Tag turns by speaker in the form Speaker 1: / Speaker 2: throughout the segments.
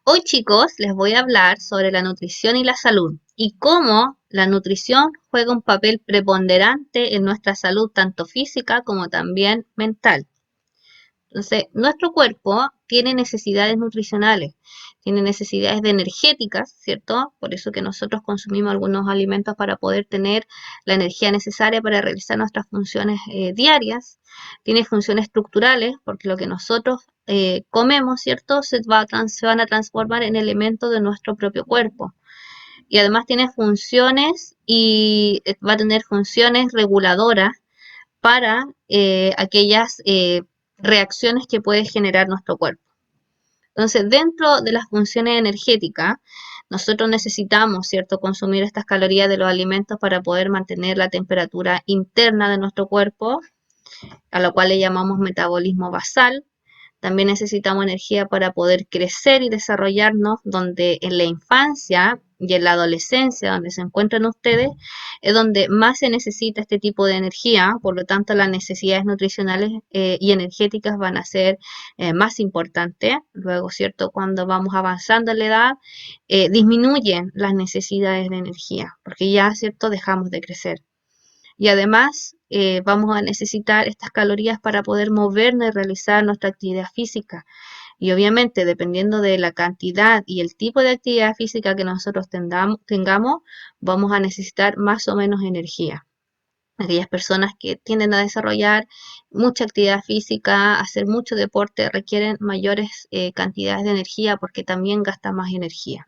Speaker 1: Hoy chicos les voy a hablar sobre la nutrición y la salud y cómo la nutrición juega un papel preponderante en nuestra salud tanto física como también mental. Entonces, nuestro cuerpo tiene necesidades nutricionales, tiene necesidades de energéticas, ¿cierto? Por eso que nosotros consumimos algunos alimentos para poder tener la energía necesaria para realizar nuestras funciones diarias. Tiene funciones estructurales, porque lo que nosotros comemos, ¿cierto? Se van a transformar en elementos de nuestro propio cuerpo. Y además tiene funciones y va a tener funciones reguladoras para aquellas reacciones que puede generar nuestro cuerpo. Entonces, dentro de las funciones energéticas, nosotros necesitamos, ¿cierto?, consumir estas calorías de los alimentos para poder mantener la temperatura interna de nuestro cuerpo, a lo cual le llamamos metabolismo basal. También necesitamos energía para poder crecer y desarrollarnos, donde en la infancia y en la adolescencia, donde se encuentran ustedes, es donde más se necesita este tipo de energía. Por lo tanto, las necesidades nutricionales y energéticas van a ser más importantes. Luego, ¿cierto? Cuando vamos avanzando en la edad, disminuyen las necesidades de energía, porque ya, ¿cierto? Dejamos de crecer. Y además vamos a necesitar estas calorías para poder movernos y realizar nuestra actividad física. Y obviamente, dependiendo de la cantidad y el tipo de actividad física que nosotros tengamos, vamos a necesitar más o menos energía. Aquellas personas que tienden a desarrollar mucha actividad física, hacer mucho deporte, requieren mayores cantidades de energía porque también gasta más energía.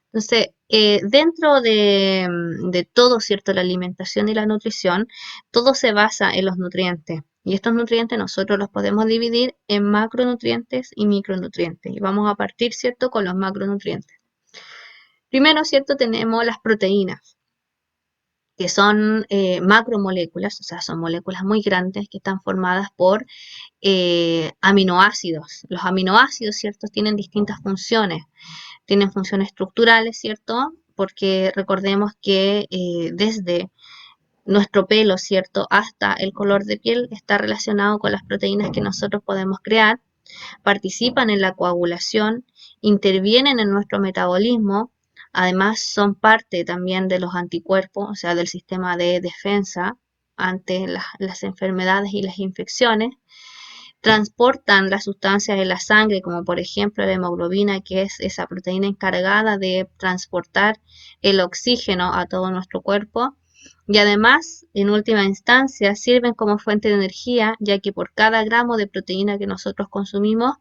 Speaker 1: Entonces, dentro de todo, ¿cierto? La alimentación y la nutrición, todo se basa en los nutrientes. Y estos nutrientes nosotros los podemos dividir en macronutrientes y micronutrientes. Y vamos a partir, ¿cierto? Con los macronutrientes. Primero, ¿cierto? Tenemos las proteínas, que son macromoléculas, o sea, son moléculas muy grandes que están formadas por aminoácidos. Los aminoácidos, ¿cierto? Tienen distintas funciones. Tienen funciones estructurales, ¿cierto? Porque recordemos que desde nuestro pelo, ¿cierto? Hasta el color de piel está relacionado con las proteínas que nosotros podemos crear, participan en la coagulación, intervienen en nuestro metabolismo, además son parte también de los anticuerpos, o sea, del sistema de defensa ante las enfermedades y las infecciones, transportan las sustancias en la sangre, como por ejemplo la hemoglobina, que es esa proteína encargada de transportar el oxígeno a todo nuestro cuerpo. Y además, en última instancia, sirven como fuente de energía, ya que por cada gramo de proteína que nosotros consumimos,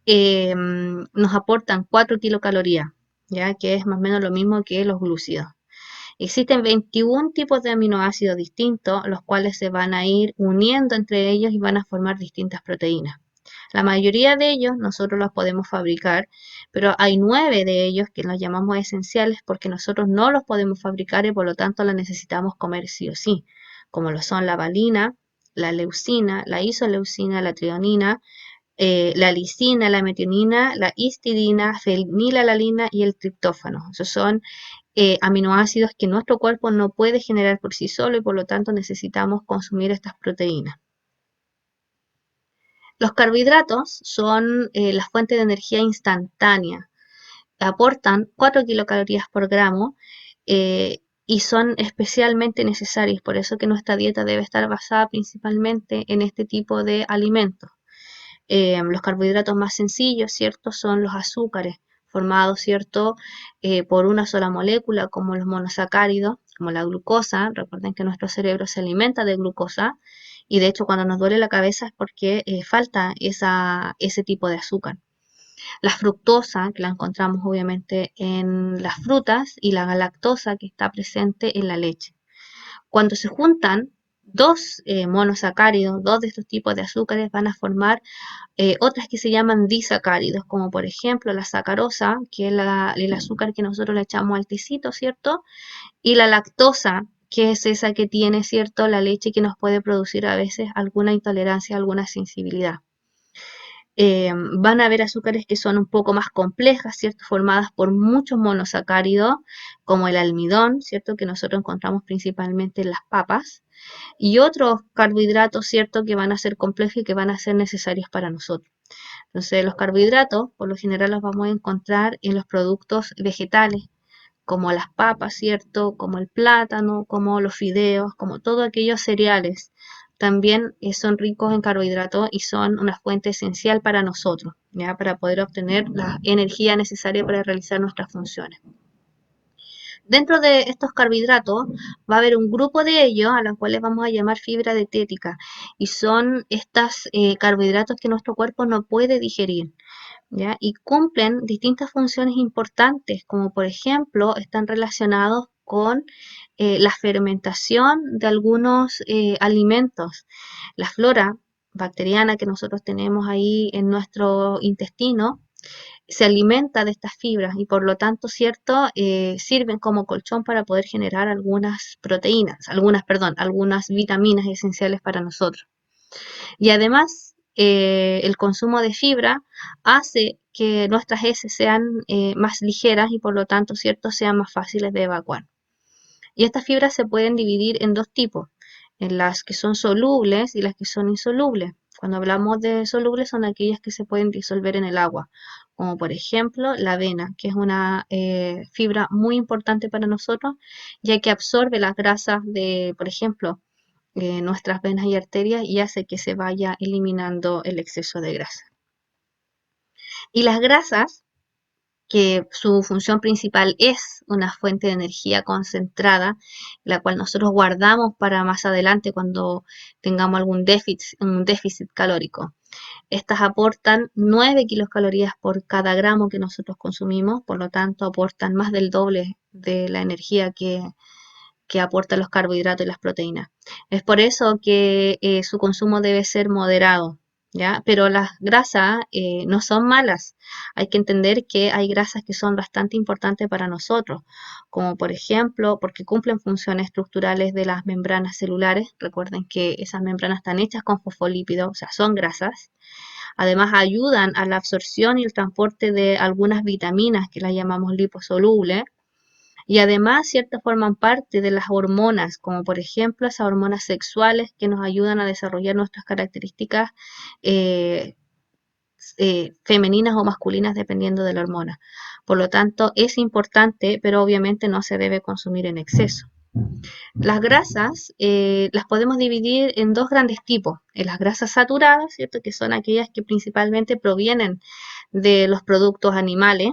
Speaker 1: nos aportan 4 kilocalorías, ya que es más o menos lo mismo que los glúcidos. Existen 21 tipos de aminoácidos distintos, los cuales se van a ir uniendo entre ellos y van a formar distintas proteínas. La mayoría de ellos nosotros los podemos fabricar, pero hay 9 de ellos que los llamamos esenciales porque nosotros no los podemos fabricar y por lo tanto los necesitamos comer sí o sí, como lo son la valina, la leucina, la isoleucina, la trionina, la lisina, la metionina, la histidina, fenilalanina y el triptófano. Esos son aminoácidos que nuestro cuerpo no puede generar por sí solo y por lo tanto necesitamos consumir estas proteínas. Los carbohidratos son la fuente de energía instantánea. Aportan 4 kilocalorías por gramo y son especialmente necesarios. Por eso que nuestra dieta debe estar basada principalmente en este tipo de alimentos. Los carbohidratos más sencillos, ¿cierto? Son los azúcares, formados, ¿cierto? Por una sola molécula, como los monosacáridos, como la glucosa. Recuerden que nuestro cerebro se alimenta de glucosa y de hecho cuando nos duele la cabeza es porque falta ese tipo de azúcar. La fructosa, que la encontramos obviamente en las frutas, y la galactosa, que está presente en la leche. Cuando se juntan dos monosacáridos, dos de estos tipos de azúcares, van a formar otras que se llaman disacáridos, como por ejemplo la sacarosa, que es el azúcar que nosotros le echamos al tecito, ¿cierto? Y la lactosa, que es esa que tiene, ¿cierto?, la leche que nos puede producir a veces alguna intolerancia, alguna sensibilidad. Van a haber azúcares que son un poco más complejas, ¿cierto? Formadas por muchos monosacáridos, como el almidón, ¿cierto? Que nosotros encontramos principalmente en las papas, y otros carbohidratos, ¿cierto? Que van a ser complejos y que van a ser necesarios para nosotros. Entonces, los carbohidratos, por lo general, los vamos a encontrar en los productos vegetales, como las papas, ¿cierto? Como el plátano, como los fideos, como todos aquellos cereales. También son ricos en carbohidratos y son una fuente esencial para nosotros, ¿ya? Para poder obtener la energía necesaria para realizar nuestras funciones. Dentro de estos carbohidratos va a haber un grupo de ellos a los cuales vamos a llamar fibra dietética y son estos carbohidratos que nuestro cuerpo no puede digerir. ¿Ya? Y cumplen distintas funciones importantes, como por ejemplo están relacionados con la fermentación de algunos alimentos. La flora bacteriana que nosotros tenemos ahí en nuestro intestino se alimenta de estas fibras y por lo tanto, ¿cierto? Sirven como colchón para poder generar algunas proteínas, algunas vitaminas esenciales para nosotros. Y además, el consumo de fibra hace que nuestras heces sean más ligeras y por lo tanto, ¿cierto?, sean más fáciles de evacuar. Y estas fibras se pueden dividir en dos tipos, en las que son solubles y las que son insolubles. Cuando hablamos de solubles son aquellas que se pueden disolver en el agua, como por ejemplo la avena, que es una fibra muy importante para nosotros, ya que absorbe las grasas de, por ejemplo, nuestras venas y arterias y hace que se vaya eliminando el exceso de grasa. Y las grasas, que su función principal es una fuente de energía concentrada, la cual nosotros guardamos para más adelante cuando tengamos un déficit calórico. Estas aportan 9 kilocalorías por cada gramo que nosotros consumimos, por lo tanto aportan más del doble de la energía que aportan los carbohidratos y las proteínas. Es por eso que su consumo debe ser moderado, ¿ya? Pero las grasas no son malas. Hay que entender que hay grasas que son bastante importantes para nosotros, como por ejemplo, porque cumplen funciones estructurales de las membranas celulares. Recuerden que esas membranas están hechas con fosfolípidos, o sea, son grasas. Además, ayudan a la absorción y el transporte de algunas vitaminas que las llamamos liposolubles y además, ciertas forman parte de las hormonas, como por ejemplo esas hormonas sexuales que nos ayudan a desarrollar nuestras características eh, femeninas o masculinas dependiendo de la hormona. Por lo tanto, es importante, pero obviamente no se debe consumir en exceso. Las grasas las podemos dividir en dos grandes tipos. En las grasas saturadas, ¿cierto? Que son aquellas que principalmente provienen de los productos animales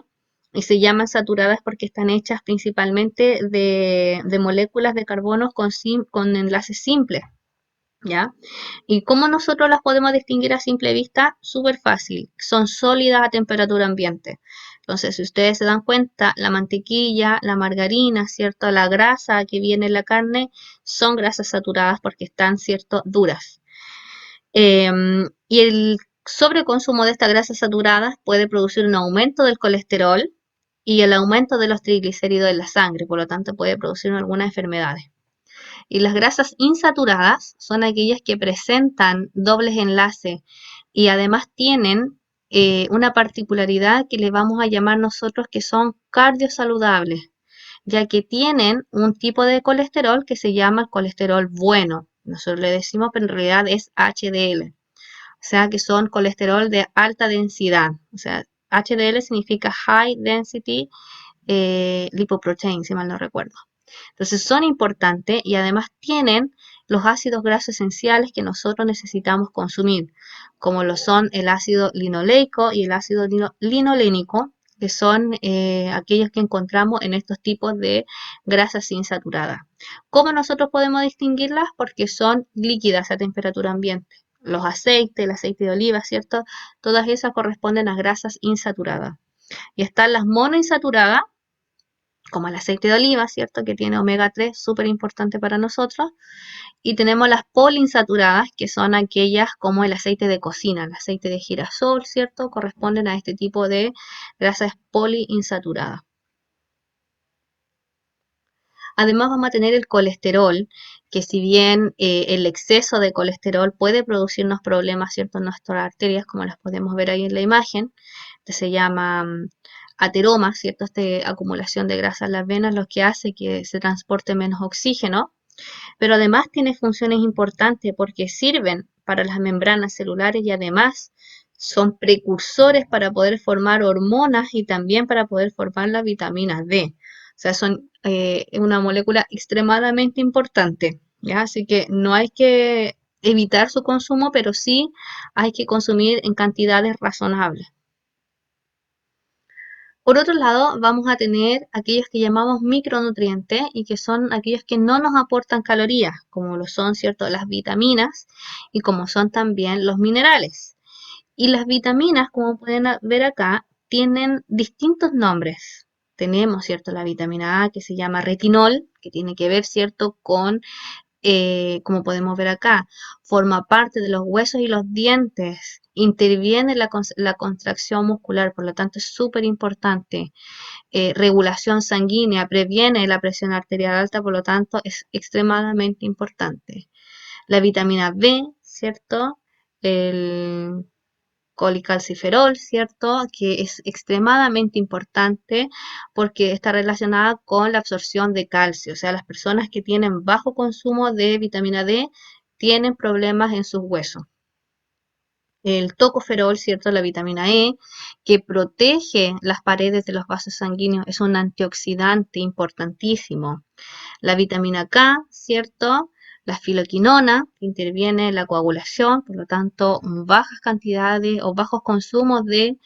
Speaker 1: y se llaman saturadas porque están hechas principalmente de moléculas de carbono con enlaces simples. ¿Ya? ¿Y cómo nosotros las podemos distinguir a simple vista? Súper fácil, son sólidas a temperatura ambiente. Entonces, si ustedes se dan cuenta, la mantequilla, la margarina, ¿cierto? La grasa que viene en la carne son grasas saturadas porque están, ¿cierto? Duras. Y el sobreconsumo de estas grasas saturadas puede producir un aumento del colesterol y el aumento de los triglicéridos en la sangre, por lo tanto puede producir algunas enfermedades. Y las grasas insaturadas son aquellas que presentan dobles enlaces y además tienen una particularidad que le vamos a llamar nosotros que son cardiosaludables, ya que tienen un tipo de colesterol que se llama el colesterol bueno. Nosotros le decimos, pero en realidad es HDL. O sea, que son colesterol de alta densidad. O sea, HDL significa High Density Lipoprotein, si mal no recuerdo. Entonces son importantes y además tienen los ácidos grasos esenciales que nosotros necesitamos consumir, como lo son el ácido linoleico y el ácido linolénico, que son aquellos que encontramos en estos tipos de grasas insaturadas. ¿Cómo nosotros podemos distinguirlas? Porque son líquidas a temperatura ambiente. Los aceites, el aceite de oliva, ¿cierto? Todas esas corresponden a grasas insaturadas. Y están las monoinsaturadas, como el aceite de oliva, ¿cierto? Que tiene omega 3, súper importante para nosotros. Y tenemos las poliinsaturadas, que son aquellas como el aceite de cocina, el aceite de girasol, ¿cierto? Corresponden a este tipo de grasas poliinsaturadas. Además vamos a tener el colesterol, que si bien el exceso de colesterol puede producirnos problemas, ¿cierto? En nuestras arterias, como las podemos ver ahí en la imagen, que se llama ateroma, ¿cierto? Esta acumulación de grasa en las venas, lo que hace que se transporte menos oxígeno, pero además tiene funciones importantes porque sirven para las membranas celulares y además son precursores para poder formar hormonas y también para poder formar la vitamina D. O sea, son una molécula extremadamente importante, ¿ya? Así que no hay que evitar su consumo, pero sí hay que consumir en cantidades razonables. Por otro lado, vamos a tener aquellos que llamamos micronutrientes y que son aquellos que no nos aportan calorías, como lo son, ¿cierto?, las vitaminas y como son también los minerales. Y las vitaminas, como pueden ver acá, tienen distintos nombres. Tenemos, ¿cierto?, la vitamina A que se llama retinol, que tiene que ver, ¿cierto?, con como podemos ver acá, forma parte de los huesos y los dientes, interviene en la contracción muscular, por lo tanto es súper importante. Regulación sanguínea, previene la presión arterial alta, por lo tanto es extremadamente importante. La vitamina B, ¿cierto? El colicalciferol, ¿cierto? Que es extremadamente importante porque está relacionada con la absorción de calcio. O sea, las personas que tienen bajo consumo de vitamina D tienen problemas en sus huesos. El tocoferol, ¿cierto? La vitamina E, que protege las paredes de los vasos sanguíneos, es un antioxidante importantísimo. La vitamina K, ¿cierto? La filoquinona, que interviene en la coagulación, por lo tanto, bajas cantidades o bajos consumos de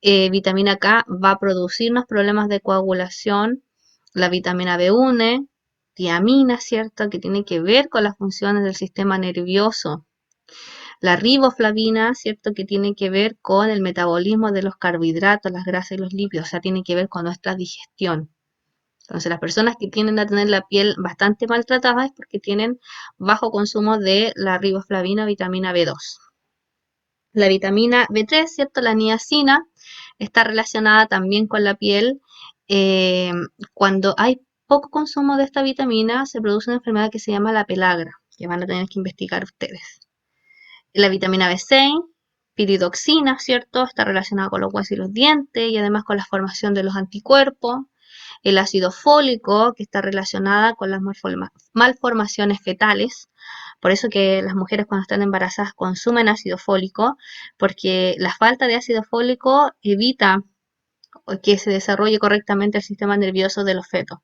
Speaker 1: vitamina K va a producirnos problemas de coagulación. La vitamina B1, tiamina, ¿cierto? Que tiene que ver con las funciones del sistema nervioso. La riboflavina, ¿cierto? Que tiene que ver con el metabolismo de los carbohidratos, las grasas y los lípidos, o sea, tiene que ver con nuestra digestión. Entonces, las personas que tienden a tener la piel bastante maltratada es porque tienen bajo consumo de la riboflavina, vitamina B2. La vitamina B3, ¿cierto? La niacina está relacionada también con la piel. Eh, Cuando hay poco consumo de esta vitamina, se produce una enfermedad que se llama la pelagra, que van a tener que investigar ustedes. La vitamina B6, piridoxina, ¿cierto? Está relacionada con los huesos y los dientes y además con la formación de los anticuerpos. El ácido fólico, que está relacionada con las malformaciones fetales. Por eso que las mujeres cuando están embarazadas consumen ácido fólico, porque la falta de ácido fólico evita que se desarrolle correctamente el sistema nervioso de los fetos.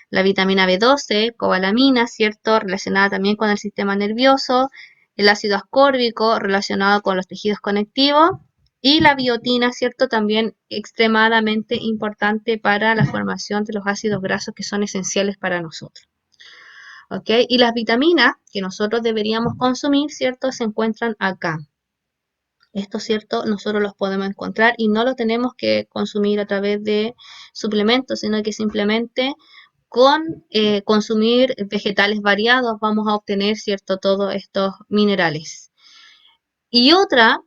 Speaker 1: La vitamina B12, cobalamina, ¿cierto? Relacionada también con el sistema nervioso. El ácido ascórbico, relacionado con los tejidos conectivos. Y la biotina, ¿cierto? También extremadamente importante para la formación de los ácidos grasos que son esenciales para nosotros. ¿Ok? Y las vitaminas que nosotros deberíamos consumir, ¿cierto? Se encuentran acá. Esto, ¿cierto? Nosotros los podemos encontrar y no lo tenemos que consumir a través de suplementos, sino que simplemente con consumir vegetales variados vamos a obtener, ¿cierto? Todos estos minerales. Y otra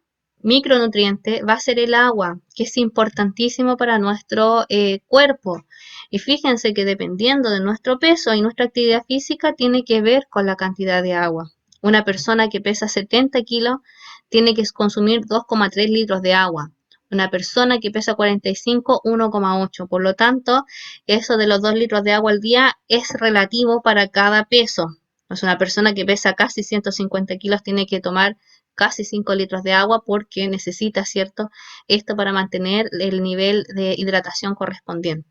Speaker 1: micronutriente va a ser el agua, que es importantísimo para nuestro cuerpo. Y fíjense que dependiendo de nuestro peso y nuestra actividad física, tiene que ver con la cantidad de agua. Una persona que pesa 70 kilos tiene que consumir 2,3 litros de agua. Una persona que pesa 45, 1,8. Por lo tanto, eso de los 2 litros de agua al día es relativo para cada peso. Pues una persona que pesa casi 150 kilos tiene que tomar casi 5 litros de agua porque necesita, ¿cierto? Esto para mantener el nivel de hidratación correspondiente.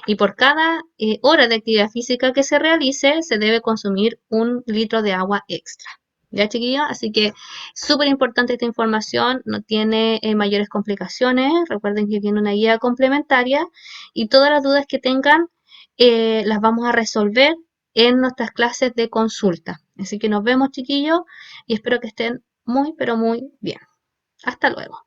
Speaker 1: Y por cada hora de actividad física que se realice, se debe consumir 1 litro de agua extra. ¿Ya, chiquillos? Así que súper importante esta información, no tiene mayores complicaciones. Recuerden que viene una guía complementaria y todas las dudas que tengan las vamos a resolver en nuestras clases de consulta. Así que nos vemos, chiquillos, y espero que estén muy, pero muy bien. Hasta luego.